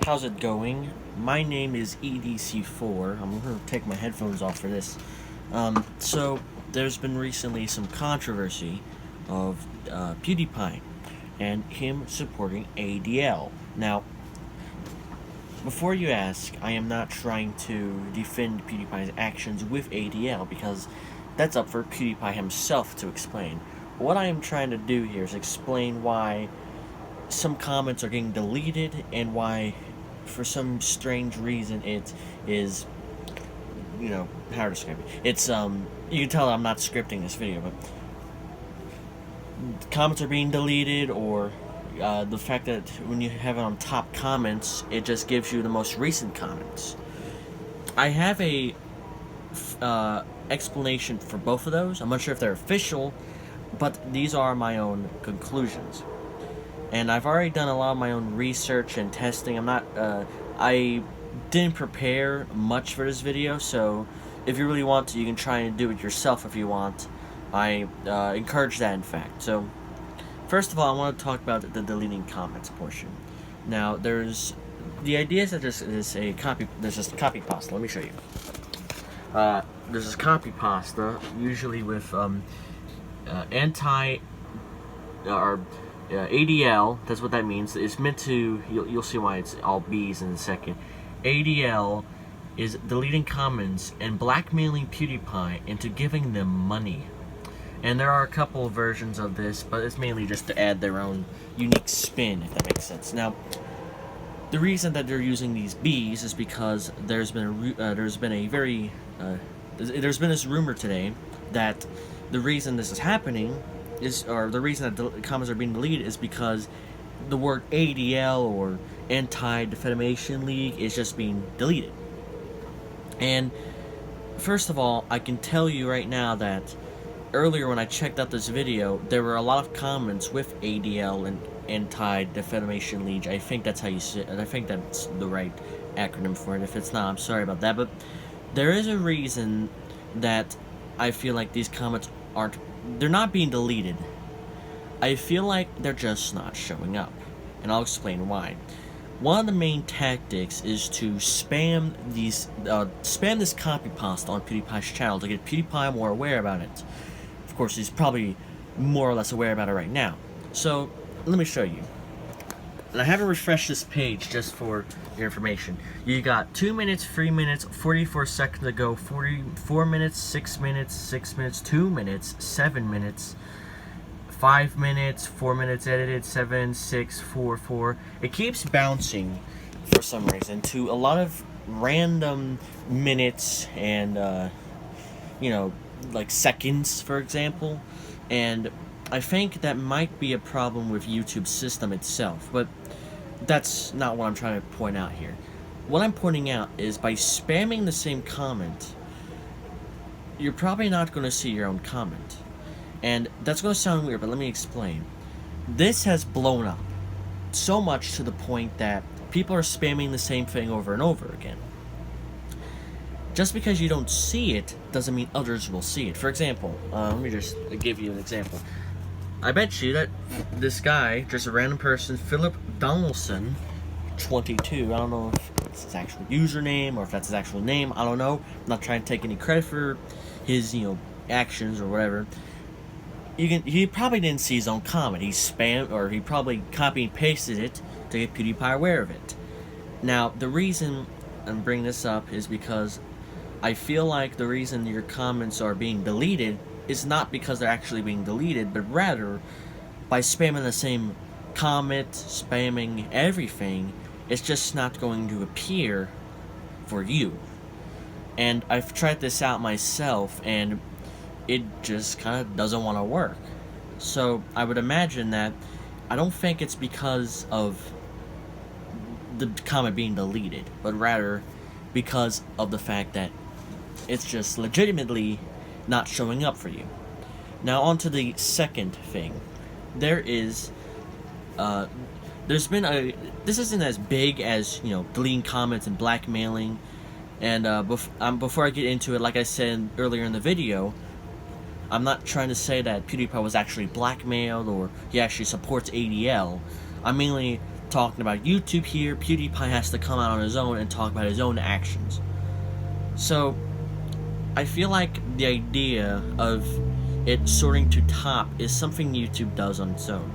How's it going? My name is EDC4. I'm going to take my headphones off for this. So, there's been recently some controversy of PewDiePie and him supporting ADL. Now, before you ask, I am not trying to defend PewDiePie's actions with ADL because that's up for PewDiePie himself to explain. What I am trying to do here is explain why some comments are getting deleted and why, for some strange reason, it is, how to describe it. It's, you can tell I'm not scripting this video, but comments are being deleted, or the fact that when you have it on top comments, it just gives you the most recent comments. I have a explanation for both of those. I'm not sure if they're official, but these are my own conclusions. And I've already done a lot of my own research and testing. I didn't prepare much for this video, so if you really want to, you can try and do it yourself if you want. I encourage that, in fact. So, first of all, I want to talk about the deleting comments portion. Now, there's the idea is that there's this copy pasta. Let me show you. There's this copy pasta, usually with ADL, that's what that means. It's meant to, you'll see why it's all B's in a second. ADL is deleting comments and blackmailing PewDiePie into giving them money. And there are a couple of versions of this, but it's mainly just to add their own unique spin, if that makes sense. Now, the reason that they're using these B's is because there's been this rumor today that the reason this is happening the reason that the comments are being deleted is because the word ADL, or Anti-Defamation League, is just being deleted. And first of all, I can tell you right now that earlier when I checked out this video, there were a lot of comments with ADL and Anti-Defamation League. I think that's how you say it. I think that's the right acronym for it. If it's not, I'm sorry about that. But there is a reason that I feel like these comments they're not being deleted. I feel like they're just not showing up, and I'll explain why. One of the main tactics is to spam this copy pasta on PewDiePie's channel to get PewDiePie more aware about it. Of course, he's probably more or less aware about it right now. So, let me show you. And I haven't refreshed this page just for your information. You got 2 minutes, 3 minutes, 44 seconds ago, 44 minutes, 6 minutes, 6 minutes, 2 minutes, 7 minutes, 5 minutes, 4 minutes edited, 7, 6, 4, 4. It keeps bouncing for some reason to a lot of random minutes and, like seconds, for example. And I think that might be a problem with YouTube's system itself, but that's not what I'm trying to point out here. What I'm pointing out is by spamming the same comment, you're probably not going to see your own comment. And that's going to sound weird, but let me explain. This has blown up so much to the point that people are spamming the same thing over and over again. Just because you don't see it doesn't mean others will see it. For example, let me just give you an example. I bet you that this guy, just a random person, Philip Donaldson, 22, I don't know if it's his actual username or if that's his actual name, I don't know. I'm not trying to take any credit for his, actions or whatever. He probably didn't see his own comment. He spammed, or he probably copied and pasted it to get PewDiePie aware of it. Now, the reason I'm bringing this up is because I feel like the reason your comments are being deleted is not because they're actually being deleted, but rather by spamming the same comment, spamming everything, it's just not going to appear for you. And I've tried this out myself, and it just kind of doesn't want to work. So I would imagine that I don't think it's because of the comment being deleted, but rather because of the fact that it's just legitimately not showing up for you. Now on to the second thing. This isn't as big as, deleting comments and blackmailing. And before I get into it, like I said earlier in the video, I'm not trying to say that PewDiePie was actually blackmailed or he actually supports ADL. I'm mainly talking about YouTube here, PewDiePie has to come out on his own and talk about his own actions. So, I feel like the idea of it sorting to top is something YouTube does on its own.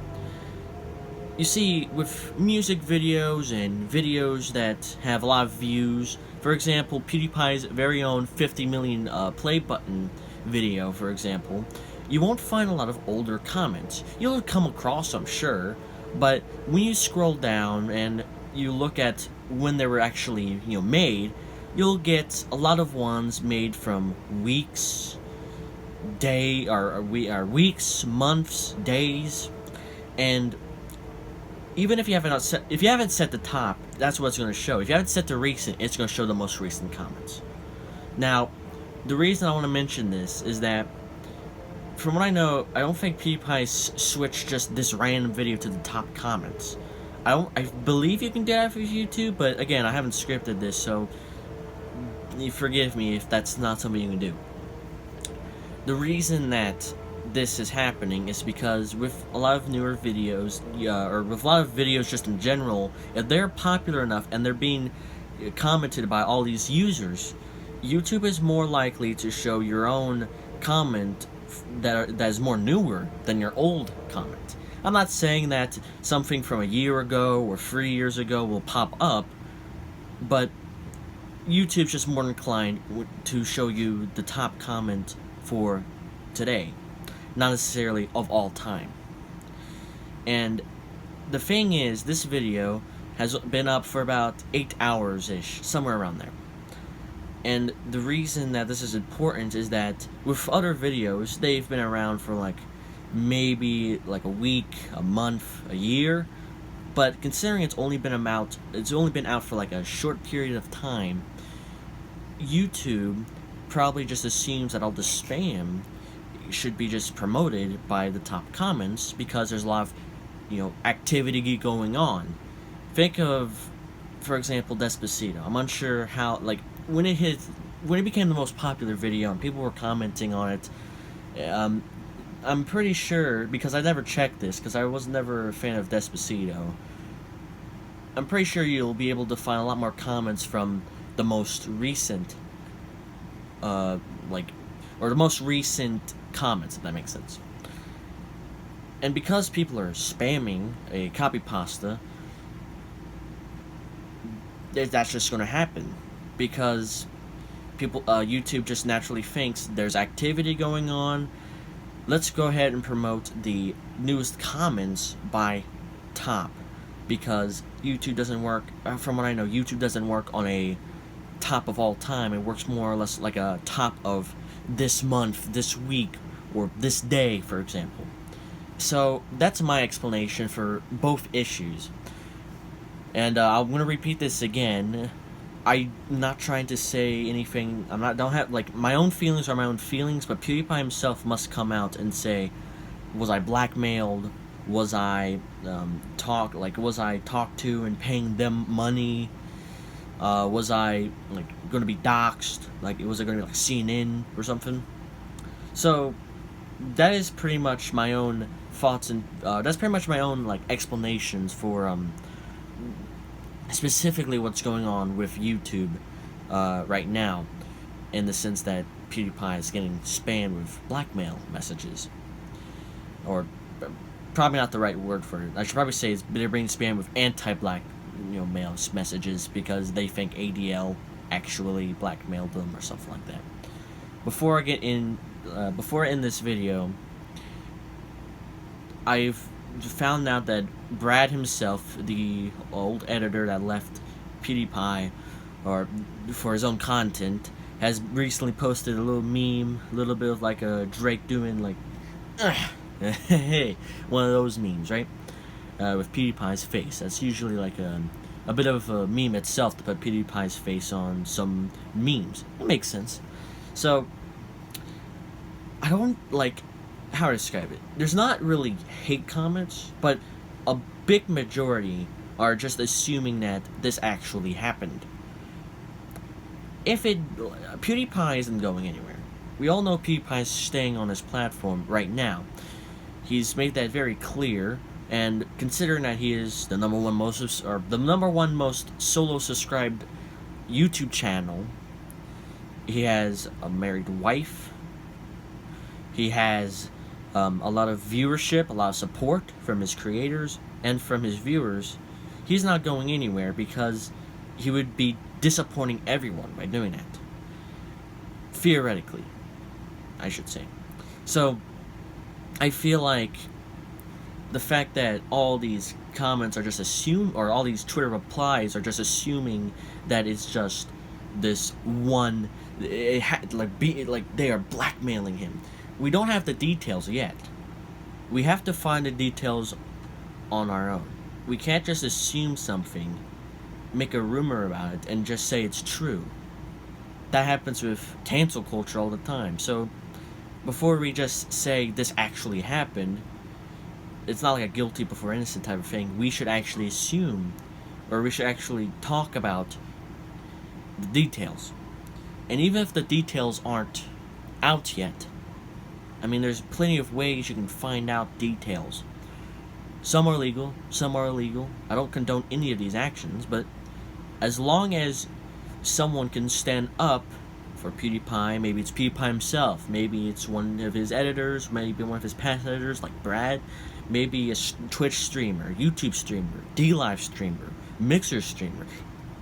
You see, with music videos and videos that have a lot of views, for example, PewDiePie's very own 50 million play button video, for example, you won't find a lot of older comments. You'll come across them, sure, but when you scroll down and you look at when they were actually, made, you'll get a lot of ones made from weeks, weeks, months, days, and even if you haven't set the top, that's what it's going to show. If you haven't set the recent, it's going to show the most recent comments. Now, the reason I want to mention this is that, from what I know, I don't think PewDiePie switched just this random video to the top comments. I believe you can do that with YouTube, but again, I haven't scripted this, so you forgive me if that's not something you can do. The reason that this is happening is because with a lot of newer videos, or with a lot of videos just in general, if they're popular enough and they're being commented by all these users, YouTube is more likely to show your own comment that is more newer than your old comment. I'm not saying that something from a year ago or 3 years ago will pop up, but YouTube's just more inclined to show you the top comment for today, not necessarily of all time. And the thing is, this video has been up for about 8 hours-ish, somewhere around there. And the reason that this is important is that with other videos, they've been around for maybe a week, a month, a year. But considering it's only been out for a short period of time, YouTube probably just assumes that all the spam should be just promoted by the top comments because there's a lot of activity going on. Think of, for example, Despacito. I'm unsure how when it became the most popular video and people were commenting on it. I'm pretty sure, because I never checked this because I was never a fan of Despacito, I'm pretty sure you'll be able to find a lot more comments from the most recent or the most recent comments, if that makes sense. And because people are spamming a copy pasta, that's just going to happen because YouTube just naturally thinks there's activity going on. Let's go ahead and promote the newest comments by top, because YouTube doesn't work, from what I know, YouTube doesn't work on a top of all time. It works more or less like a top of this month, this week, or this day, for example. So that's my explanation for both issues. And I'm gonna repeat this again. I'm not trying to say anything. Don't have my own feelings are my own feelings, but PewDiePie himself must come out and say, was I blackmailed? Was I talked to and paying them money? Was I going to be doxxed? Was it going to be CNN or something? So that is pretty much my own thoughts, and that's pretty much my own explanations for specifically what's going on with YouTube right now, in the sense that PewDiePie is getting spammed with blackmail messages, or probably not the right word for it. I should probably say they're being spammed with anti-blackmail messages because they think ADL actually blackmailed them or something like that. Before I end this video, I've found out that Brad himself, the old editor that left PewDiePie for his own content, has recently posted a little meme, a little bit of a Drake doing hey, one of those memes, right? With PewDiePie's face. That's usually a bit of a meme itself to put PewDiePie's face on some memes. It makes sense. So I don't how to describe it. There's not really hate comments, but a big majority are just assuming that this actually happened. PewDiePie isn't going anywhere. We all know PewDiePie is staying on his platform right now. He's made that very clear And considering that he is the number one most solo subscribed YouTube channel, he has a married wife. He has a lot of viewership, a lot of support from his creators and from his viewers. He's not going anywhere because he would be disappointing everyone by doing that. Theoretically, I should say. So, I feel like the fact that all these comments are just or all these Twitter replies are just assuming that it's just this one, like they are blackmailing him. We don't have the details yet. We have to find the details on our own. We can't just assume something, make a rumor about it, and just say it's true. That happens with cancel culture all the time. So, before we just say this actually happened, it's not like a guilty before innocent type of thing. We should actually assume, or we should actually talk about the details. And even if the details aren't out yet, I mean, there's plenty of ways you can find out details. Some are legal, some are illegal. I don't condone any of these actions, but as long as someone can stand up for PewDiePie, maybe it's PewDiePie himself, maybe it's one of his editors, maybe one of his past editors like Brad, maybe a Twitch streamer, YouTube streamer, D-Live streamer, Mixer streamer,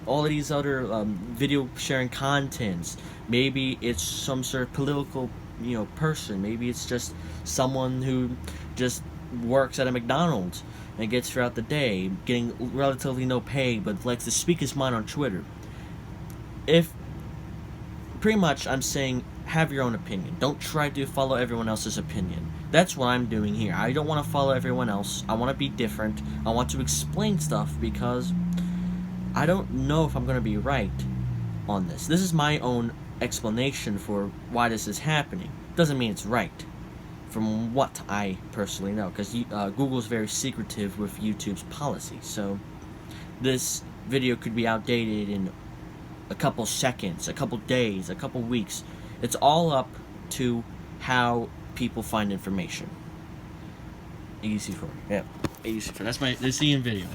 all of these other video sharing contents. Maybe it's some sort of political, person. Maybe it's just someone who just works at a McDonald's and gets throughout the day, getting relatively no pay, but likes to speak his mind on Twitter. Pretty much, I'm saying, have your own opinion. Don't try to follow everyone else's opinion. That's what I'm doing here. I don't want to follow everyone else. I want to be different. I want to explain stuff because I don't know if I'm going to be right on this. This is my own explanation for why this is happening. Doesn't mean it's right, from what I personally know, because Google's very secretive with YouTube's policy. So this video could be outdated in a couple seconds, a couple days, a couple weeks. It's all up to how people find information. Easy for me. Yeah. Easy for. That's the end video.